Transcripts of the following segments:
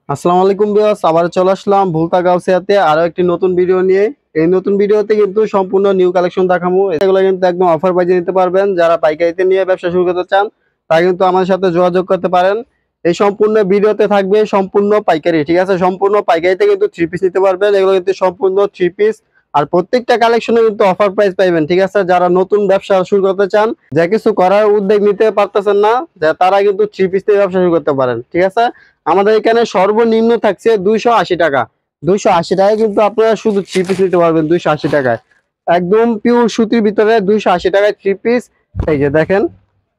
আসসালামু আলাইকুম ভিউয়ার্স, আবার চলে আসলাম ভুলতা গাউসিয়াতে আরো একটি নতুন ভিডিও নিয়ে। এই নতুন ভিডিওতে কিন্তু সম্পূর্ণ নিউ কালেকশন দেখাবো। এগুলো কিন্তু একদম অফার প্রাইসে নিতে পারবেন। যারা পাইকারিতে নিয়ে ব্যবসা শুরু করতে চান তারা কিন্তু আমাদের সাথে যোগাযোগ করতে পারেন। এই সম্পূর্ণ ভিডিওতে থাকবে সম্পূর্ণ পাইকারি, ঠিক আছে? সম্পূর্ণ পাইকারিতে কিন্তু থ্রি পিস নিতে পারবেন। এগুলো কিন্তু সম্পূর্ণ থ্রি পিস, আর প্রত্যেকটা কালেকশনে কিন্তু অফার প্রাইস পাইবেন, ঠিক আছে? যারা নতুন ব্যবসা শুরু করতে চান, যা কিছু করার উদ্যোগ নিতে পারতেছেন না, তারা কিন্তু থ্রি পিস দিয়ে ব্যবসা শুরু করতে পারেন, ঠিক আছে? আমাদের এখানে সর্বনিম্ন থাকছে 280 টাকা। 280 টাকায় কিন্তু আপনারা শুধু থ্রি পিস নিতে পারবেন। 280 টাকায় একদম পিওর সুতির ভিতরে 280 টাকায় থ্রি পিস। এই যে দেখেন,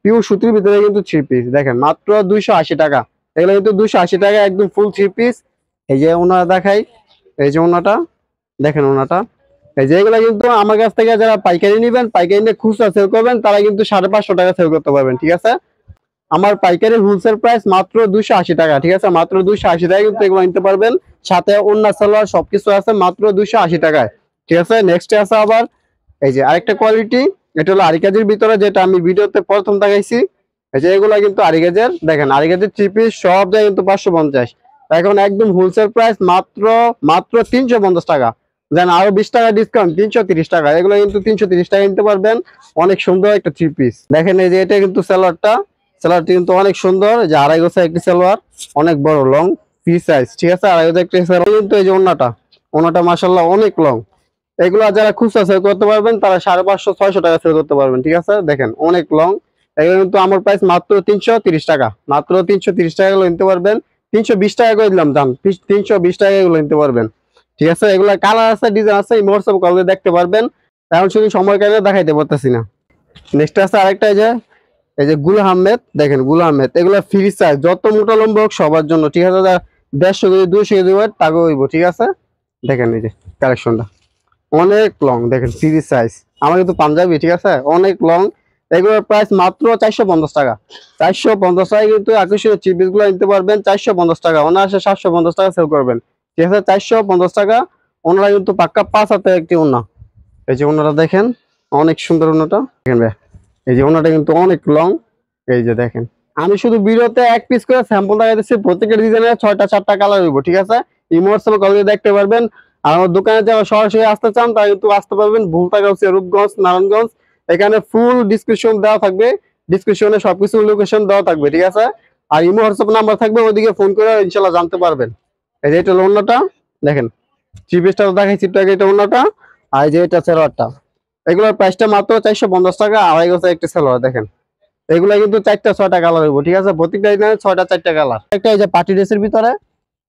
পিওর সুতির ভিতরে কিন্তু থ্রি পিস দেখেন মাত্র 280 টাকা। এগুলো কিন্তু 280 টাকা একদম ফুল থ্রি পিস। এই যে ওনারা দেখাই, এই যে ওনাটা দেখেন, ওনাটা এই যে এগুলা কিন্তু আমার কাছ থেকে যারা পাইকারি নিবেন, পাইকারি নিয়ে খুচরা সেল করবেন, তারা কিন্তু 550 টাকা সেল করতে পারবেন, ঠিক আছে? আমার পাইকারি হোলসেল প্রাইস মাত্র 280 টাকা, ঠিক আছে? মাত্র 280 টাকা কিন্তু এগুলো নিতে পারবেন। সাথে ওন্না সালোয়ার সবকিছু আছে মাত্র 280 টাকায়, ঠিক আছে? নেক্সট আছে আবার এই যে আরেকটা কোয়ালিটি, এটা হলো আরিকাজের ভিতরে, যেটা আমি ভিডিওতে প্রথম দেখাইছি। এই যে এগুলা কিন্তু আরিকাজের, দেখেন আরিকাজের থ্রি পিস সব জায়গায় কিন্তু 550। এখন একদম হোলসেল প্রাইস মাত্র মাত্র 350 টাকা। দেন আরো 20 টাকা ডিসকাউন্ট, 330 টাকা। এগুলো কিন্তু 330 টাকা নিতে পারবেন। অনেক সুন্দর একটা থ্রি পিস দেখেন। এই যে এটা কিন্তু সালোয়ারটা, সালোয়ারটি কিন্তু অনেক সুন্দর, যে 2.5 গজ একটি সালোয়ার, অনেক বড় লং ফ্রি সাইজ, ঠিক আছে? 2.5 গজ একটি সালোয়ার কিন্তু। এই যে ওন্নাটা, ওন্নাটা মাশাআল্লাহ অনেক লং। এগুলো যারা খুচরা সেল করতে পারবেন তারা 550-600 টাকা সেল করতে পারবেন, ঠিক আছে? দেখেন অনেক লং। এগুলো কিন্তু আমার প্রাইস মাত্র 330 টাকা। মাত্র 330 টাকা এগুলো নিতে পারবেন। 320 টাকা করে দিলাম দাম, 320 টাকা এগুলো নিতে পারবেন, ঠিক আছে? এগুলো কালার আছে, ডিজাইন আছে, হোয়াটসঅ্যাপ কলে দেখতে পারবেন। এখন শুধু সময় কাটে দেখাইতে পারতেছি না। নেক্সট আছে আরেকটা, এই যে গুল আহমেদ, দেখেন গুল আহমেদ, এগুলো ফ্রি সাইজ, যত মোটা লম্বা হোক সবার জন্য, ঠিক আছে? 150 কেজি 200 কেজি ওয়েট টাকা হইব, ঠিক আছে? দেখেন এই যে কালেকশনটা অনেক লং, দেখেন ফ্রি সাইজ। আমার কিন্তু পাঞ্জাবি, ঠিক আছে? অনেক লং। এগুলোর প্রাইস মাত্র 450 টাকা। 450 টাকায় কিন্তু আকর্ষণীয় থ্রি পিস গুলো নিতে পারবেন। 450 টাকা, অনায়াসে 750 টাকা সেল করবেন, ঠিক আছে? 450 টাকা। ওনারা কিন্তু পাক্কা 5 হাতে একটি ওনা। এই যে ওনারা দেখেন, অনেক সুন্দর ওনাটা দেখেন ভাই। এই যে ওনাটা কিন্তু অনেক লং। এই যে দেখেন, আমি শুধু ভিডিওতে এক পিস করে স্যাম্পল দেখাইতেছি। প্রত্যেকটা ডিজাইনের 6টা 7টা কালার হইব, ঠিক আছে? ইমোশনাল কলেজে দেখতে পারবেন। আর আমার দোকানে যারা সরাসরি আসতে চান তারা কিন্তু আসতে পারবেন। ভুলতা গাউসিয়া, রূপগঞ্জ, নারায়ণগঞ্জ। এখানে ফুল ডিসক্রিপশন দেওয়া থাকবে, ডিসক্রিপশনে সবকিছু লোকেশন দেওয়া থাকবে, ঠিক আছে? আর ইমো হোয়াটসঅ্যাপ নাম্বার থাকবে, ওইদিকে ফোন করে ইনশাল্লাহ জানতে পারবেন। এই যে এটা হলো অন্যটা, দেখেন থ্রি পিসটা দেখাইছি একটু আগে, এটা অন্যটা। আর এই যে এটা সালোয়ারটা, এগুলোর প্রাইসটা মাত্র 450 টাকা। 2.5 গজ একটা সালোয়ার দেখেন। এগুলা কিন্তু 4টা 6টা কালার হইব, ঠিক আছে? প্রত্যেকটা ডিজাইনে 6টা 4টা কালার। একটা এই যে পার্টি ড্রেসের ভিতরে,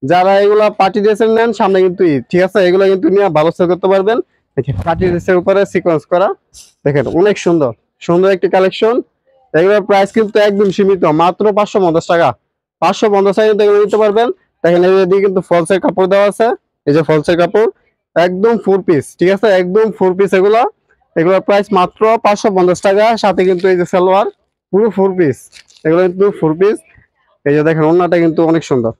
যারা এগুলা পার্টি ড্রেসের নেন, সামনে কিন্তু ঈদ, ঠিক আছে? এগুলা কিন্তু নিয়ে ভালো সেল করতে পারবেন। দেখেন পার্টি ড্রেসের উপরে সিকোয়েন্স করা, দেখেন অনেক সুন্দর সুন্দর একটি কালেকশন। এগুলোর প্রাইস কিন্তু একদম সীমিত, মাত্র 550 টাকা। 550 টাকা কিন্তু এগুলো নিতে পারবেন। দেখেন এদিকে কিন্তু ফলসের কাপড় দেওয়া আছে, এই যে ফলসের কাপড়, একদম ফোর পিস, ঠিক আছে? একদম ফোর পিস এগুলা। এগুলোর প্রাইস মাত্র 550 টাকা। সাথে কিন্তু এই যে সালোয়ার পুরো ফোর পিস, এগুলো কিন্তু ফোর পিস। এই যে দেখেন ওড়নাটা কিন্তু অনেক সুন্দর।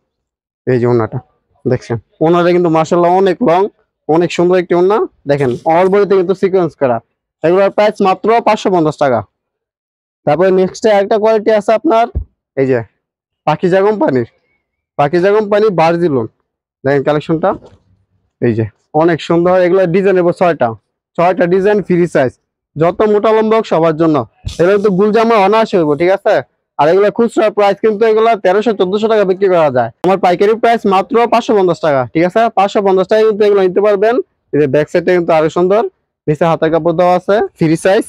এই যে ওড়নাটা দেখছেন, ওড়নাটা কিন্তু মাশাআল্লাহ অনেক লং, অনেক সুন্দর একটি ওড়না। দেখেন অল বডিতে কিন্তু সিকোয়েন্স করা। এগুলোর প্রাইস মাত্র 550 টাকা। তারপরে নেক্সট একটা কোয়ালিটি আছে আপনার, এই যে পাকিজা কোম্পানির, পাকিজা কোম্পানি বার্জিলন। দেখেন কালেকশনটা, এই যে অনেক সুন্দর। এগুলো ডিজাইন নেবো 6টা ডিজাইন ফ্রি সাইজ, যত মোটা লম্বা হোক সবার জন্য। এগুলো কিন্তু গুলজামা অনায়াসে হইব, ঠিক আছে? আর এগুলো খুচরা প্রাইস কিন্তু এগুলো 1300-1400 টাকা বিক্রি করা যায়। আমার পাইকারি প্রাইস মাত্র 550 টাকা, ঠিক আছে? 550 টাকা কিন্তু এগুলো নিতে পারবেন। এই যে ব্যাক সাইডটা কিন্তু আরো সুন্দর, নিচে হাতের কাপড় দেওয়া আছে ফ্রি সাইজ।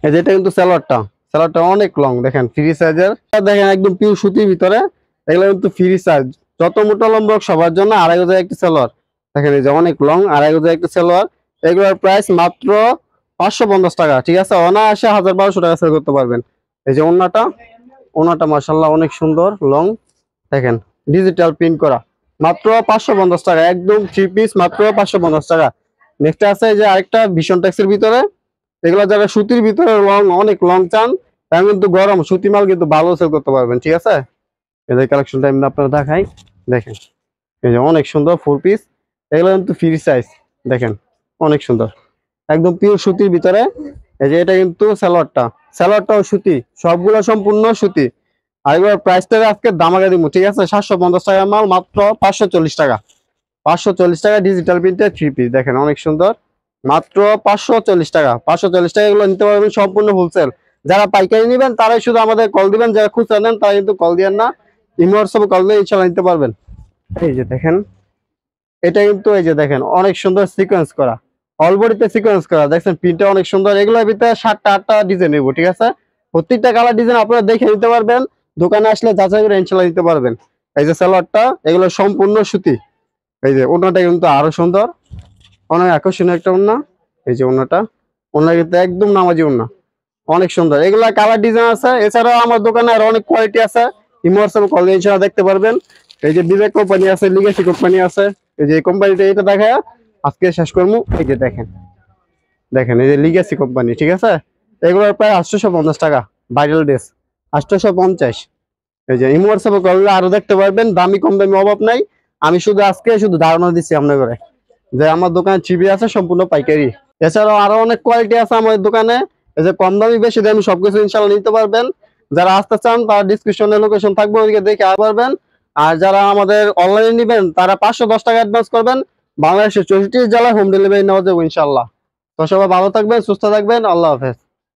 এই যে এটা কিন্তু সালোয়ারটা, সালোয়ারটা অনেক লং, দেখেন ফ্রি সাইজের। দেখেন একদম পিওর সুতির ভিতরে, এগুলো কিন্তু ফ্রি সাইজ, যত মোটা লম্বা হোক সবার জন্য। 2.5 গজ একটি সালোয়ার, দেখেন এই যে অনেক লং, 2.5 গজ একটি সালোয়ার। এগুলোর প্রাইস মাত্র 550 টাকা, ঠিক আছে? অনায়াসে 1000-1200 টাকা সেল করতে পারবেন। এই যে ওন্নাটা, ওন্নাটা মাশাআল্লাহ অনেক সুন্দর লং, দেখেন ডিজিটাল প্রিন্ট করা, মাত্র 550 টাকা। একদম থ্রি পিস, মাত্র 550 টাকা। নেক্সট আছে এই যে আরেকটা ভীষণ ট্যাক্সের ভিতরে। এগুলো যারা সুতির ভিতরে লং, অনেক লং চান, তারা কিন্তু গরম সুতি মাল কিন্তু ভালো সেল করতে পারবেন, ঠিক আছে? এদের কালেকশনটা আমি আপনারা দেখাই, দেখেন এই যে অনেক সুন্দর ফোর পিস। এগুলো কিন্তু ফ্রি সাইজ, দেখেন অনেক সুন্দর, একদম পিওর সুতির ভিতরে। এই যে এটা কিন্তু সালোয়ারটা, সালোয়ারটাও সুতি, সবগুলো সম্পূর্ণ সুতি। আর এগুলোর প্রাইসটা আজকে দামাকা দিব, ঠিক আছে? 750 টাকার মাল মাত্র 540 টাকা। 540 টাকা ডিজিটাল প্রিন্টের 3 পিস, দেখেন অনেক সুন্দর, মাত্র 540 টাকা। 540 টাকা এগুলো নিতে পারবেন সম্পূর্ণ হোলসেল। যারা পাইকারি নেবেন তারাই শুধু আমাদের কল দিবেন, যারা খুচরা নেন তারা কিন্তু কল দিবেন না, ইমো হোয়াটসঅ্যাপে কল দিয়ে ইনশাআল্লাহ নিতে পারবেন। এই যে দেখেন, এটা কিন্তু এই যে দেখেন অনেক সুন্দর সিকোয়েন্স করা, অল বডিতে সিকোয়েন্স করা, দেখছেন প্রিন্টটা অনেক সুন্দর। এগুলোর ভিতরে 7টা 8টা ডিজাইন নেবো, ঠিক আছে? প্রত্যেকটা কালার ডিজাইন আপনারা দেখে নিতে পারবেন, দোকানে আসলে যাচাই করে ইনশাআল্লাহ নিতে পারবেন। এই যে সালোয়ারটা, এগুলো সম্পূর্ণ সুতি। এই যে ওড়নাটা কিন্তু আরো সুন্দর, অনেক আকর্ষণীয় একটা ওড়না। এই যে ওড়নাটা, ওড়না কিন্তু একদম নামাজি ওড়না, অনেক সুন্দর। এগুলা কালার ডিজাইন আছে, এছাড়াও আমার দোকানে আরো অনেক কোয়ালিটি আছে, ইমো হোয়াটসঅ্যাপে কল দিয়ে ইনশাআল্লাহ দেখতে পারবেন। এই যে বিবেক কোম্পানি আছে, লিগেসি কোম্পানি আছে। এই যে এই কোম্পানিটা এটা দেখায় আজকে শেষ করবো। এই যে দেখেন, দেখেন এই যে লিগেসি কোম্পানি, ঠিক আছে? এগুলোর প্রায় 850 টাকা, ভাইরাল ড্রেস 850। এই যে ইমো হোয়াটসঅ্যাপে করলে আরো দেখতে পারবেন, দামি কম দামি অভাব নাই। আমি শুধু আজকে শুধু ধারণা দিচ্ছি আপনার করে যে আমার দোকানে চিবি আছে সম্পূর্ণ পাইকারি। এছাড়াও আরো অনেক কোয়ালিটি আছে আমাদের দোকানে, এই যে কম দামি বেশি দামি সবকিছু ইনশাআল্লাহ নিতে পারবেন। যারা আসতে চান তারা ডিসক্রিপশনে লোকেশন থাকবে, ওইদিকে দেখে আসতে পারবেন। আর যারা আমাদের অনলাইনে নেবেন তারা 510 টাকা অ্যাডভান্স করবেন। বাংলাদেশের 64 জেলায় হোম ডেলিভারি নেওয়া যাবে ইনশাআল্লাহ। তো সবাই ভালো থাকবেন, সুস্থ থাকবেন, আল্লাহ হাফেজ।